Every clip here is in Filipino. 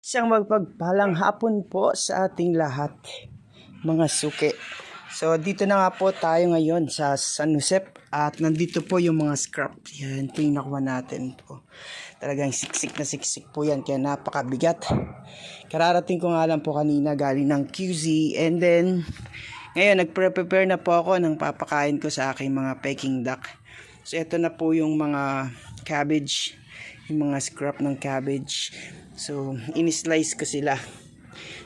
Isang magpagpalang hapon po sa ating lahat, mga suki. So, dito na nga po tayo ngayon sa San Jose at nandito po yung mga scrap. Yan po yung nakuha natin po. Talagang siksik na siksik po yan, kaya napakabigat. Kararating ko nga lang po kanina galing ng QZ and then ngayon nagpre-prepare na po ako ng papakain ko sa aking mga Peking duck. So, ito na po yung mga cabbage, yung mga scrap ng cabbage. So, in-slice ko sila.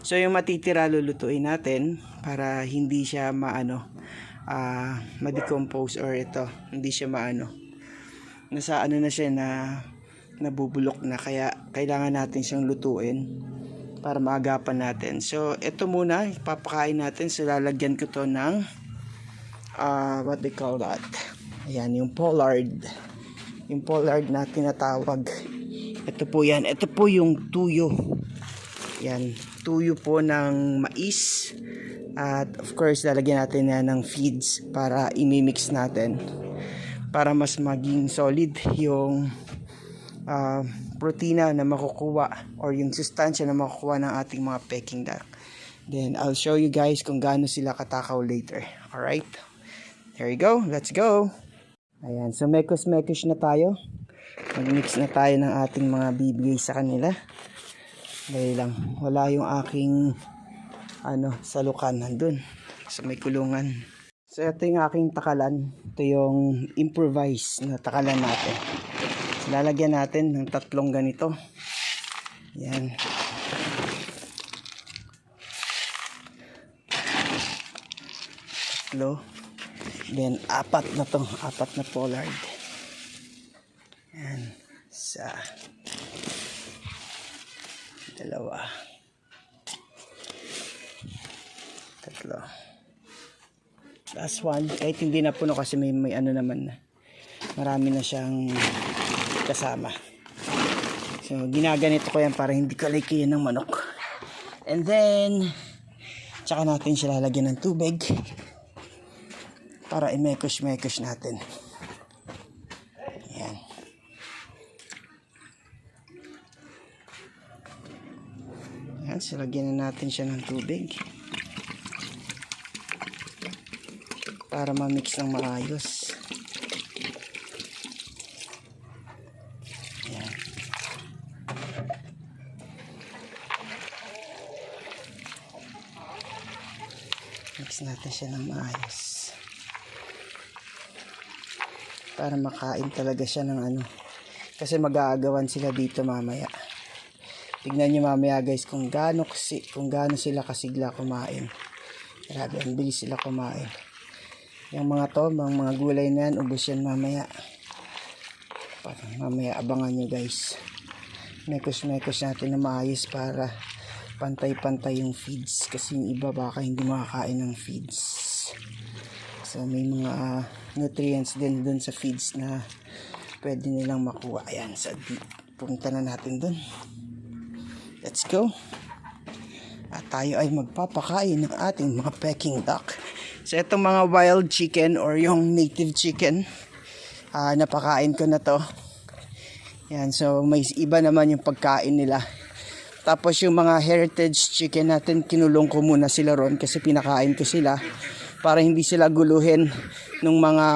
So, yung matitira lulutuin natin para hindi siya ma-decompose or ito, hindi siya nasa na siya na nabubulok na, kaya kailangan natin siyang lutuin para maagapan natin. So, ito muna, ipapakain natin. So, lalagyan ko to ng what they call that? Ayan, yung pollard. Yung pollard na tinatawag. Ito po yan. Ito po yung tuyo. Yan. Tuyo po ng mais. At of course, lalagyan natin yan ng feeds para imimix natin. Para mas maging solid yung protina na makukuha or yung sustansya na makukuha ng ating mga Peking duck. Then, I'll show you guys kung gaano sila katakaw later. Alright? There you go. Let's go. Ayan. So, mekos-mekos na tayo. Mag-mix na tayo ng ating mga bibigay sa kanila. Dahil lang, wala yung aking salukan nandun sa may kulungan. So ito yung aking takalan. Ito yung improvise na takalan natin. So, lalagyan natin ng 3 ganito. Yan. Tatlo. Then 4 na to. 4 na pollard. Yan. Isa. 2. 3. Last one. Kahit hindi na puno kasi may naman na. Marami na siyang kasama. So, ginaganito ko yan para hindi kalikiyan ng manok. And then, tsaka natin siya lalagyan ng tubig para imekos-mekos natin. Ayan. Ayan, so lagyan na natin siya ng tubig para ma-mix ng maayos. Ayan. Mix natin siya ng maayos para makain talaga siya ng kasi mag-aagawan sila dito mamaya. Tignan nyo mamaya guys kung gaano sila kasigla kumain. Grabe, ang bilis sila kumain. Yung mga mga gulay na yan, ubos yan mamaya. Mamaya abangan nyo guys. Mekos-mekos natin na maayos para pantay-pantay yung feeds. Kasi yung iba baka hindi makakain ng feeds. So may mga nutrients din dun sa feeds na pwede nilang makuha. Ayan, so punta na natin dun. Let's go. At tayo ay magpapakain ng ating mga Peking duck. So itong mga wild chicken or yung native chicken, napakain ko na to. Yan, so may iba naman yung pagkain nila. Tapos yung mga heritage chicken natin, kinulong ko muna sila ron kasi pinakain ko sila para hindi sila guluhin ng mga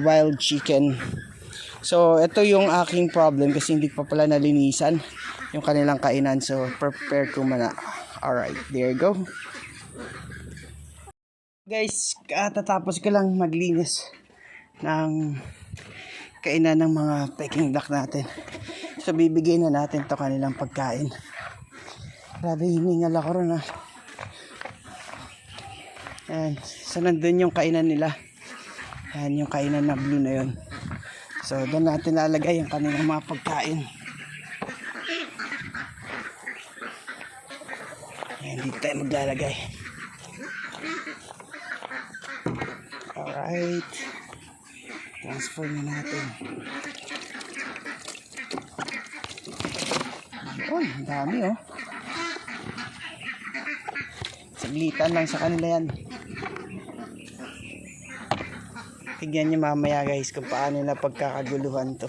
wild chicken. So ito yung aking problem kasi hindi pa pala nalinisan yung kanilang kainan. So prepare ko muna. Alright, there you go. Guys, katatapos ko lang maglinis ng kainan ng mga Peking duck natin. So bibigay na natin to kanilang pagkain. Grabe, hiningal ako ron ha. Ayan. So nandun yung kainan nila. Ayan yung kainan na blue na yun. So doon natin lalagay yung kanilang mga pagkain. Ayan, dito tayo maglalagay. Alright. Transfer na natin. Ayun, ang dami oh. Saglitan lang sa kanila yan. Tignan nyo mamaya guys kung paano na pagkakaguluhan to.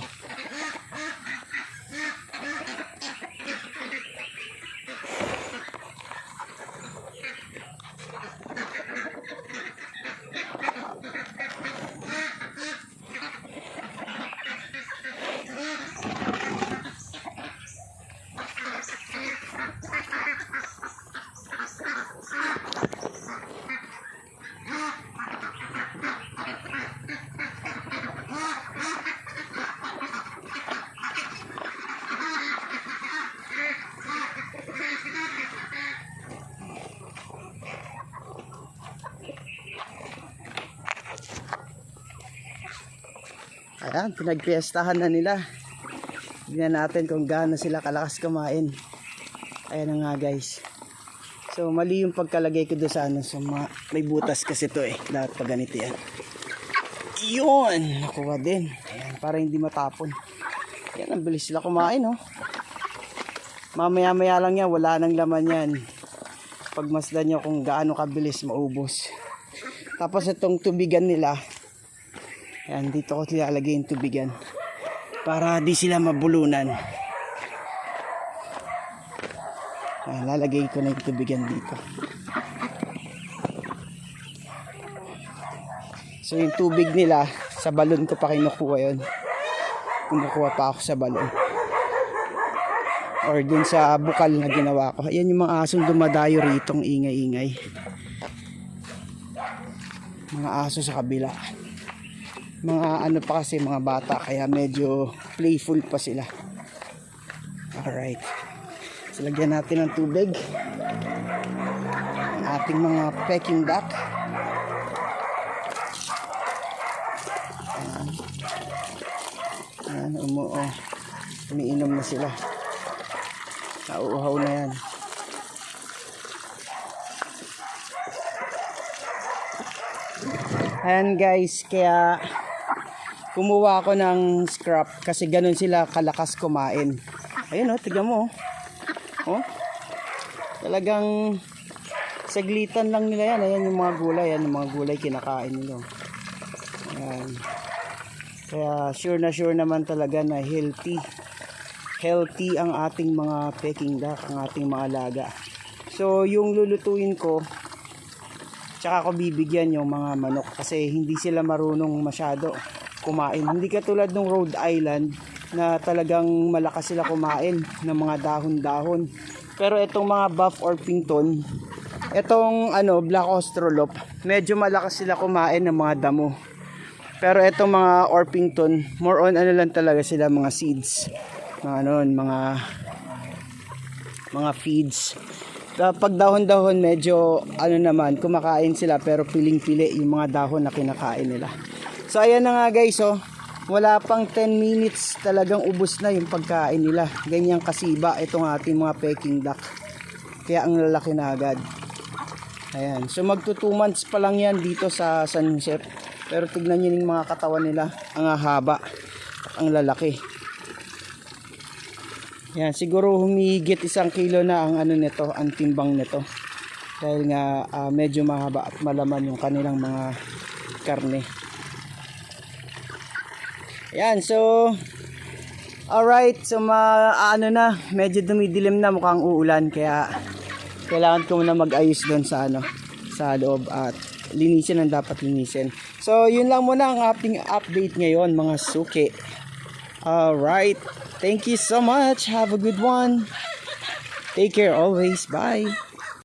Ayan, pinagpiestahan na nila. Tignan natin kung gaano sila kalakas kumain. Ayan na nga guys. So mali yung pagkalagay ko doon sa ano. So, may butas kasi to eh. Dapat pag ganito yan. Yun! Nakuha din. Ayan, para hindi matapon. Ayan, ang bilis sila kumain oh. Mamaya-maya lang yan. Wala nang laman yan. Pagmasdan nyo kung gaano kabilis maubos. Tapos itong tubigan nila. Ayan, dito ko nilalagay yung tubigan. Para di sila mabulunan. Ayan, lalagay ko na yung tubigan dito. So yung tubig nila, sa balon ko pa kinukuha yun. Kumukuha pa ako sa balon. Or dun sa bukal na ginawa ko. Ayan yung mga asong dumadayo rito, ang ingay-ingay. Mga aso sa kabila. Mga ano pa kasi, mga bata, kaya medyo playful pa sila. Alright. So lagyan natin ng tubig. Ang ating mga Peking duck. Ayan, umiinom na sila. Nauuhaw na yan. Ayan guys, kaya kumuha ako ng scrap kasi ganun sila kalakas kumain. Ayun tignan mo. Oh. Talagang saglitan lang nila yan. Ayan yung mga gulay. Ayan yung mga gulay kinakain nila. Ayan. Kaya sure naman talaga na healthy ang ating mga Peking duck, ang ating mga alaga. So yung lulutuin ko, tsaka ko bibigyan yung mga manok kasi hindi sila marunong masyado kumain. Hindi katulad ng Rhode Island na talagang malakas sila kumain ng mga dahon-dahon. Pero itong mga Buff Orpington, itong Black Australorp, medyo malakas sila kumain ng mga damo. Pero itong mga Orpington, more on lang talaga sila, mga seeds. Mga feeds. Pag dahon-dahon medyo naman, kumakain sila pero piling-pili yung mga dahon na kinakain nila. So ayan na nga guys, wala pang 10 minutes talagang ubos na yung pagkain nila. Ganyang kasiba itong ating mga Peking duck. Kaya ang lalaki na agad. Ayan, so magto 2 months pa lang yan dito sa San Jose. Pero tignan nyo yung mga katawan nila, ang haba, ang lalaki. Yan, siguro humigit 1 kilo na ang nito, ang timbang nito. Dahil nga medyo mahaba at malaman yung kanilang mga karne. Yan, so alright, so medyo dumidilim na, mukhang uulan, kaya kailangan ko na mag-ayos doon sa sa loob at linisin ang dapat linisin. So yun lang muna ang ating update ngayon mga suki. Alright, thank you so much, have a good one, take care always, bye.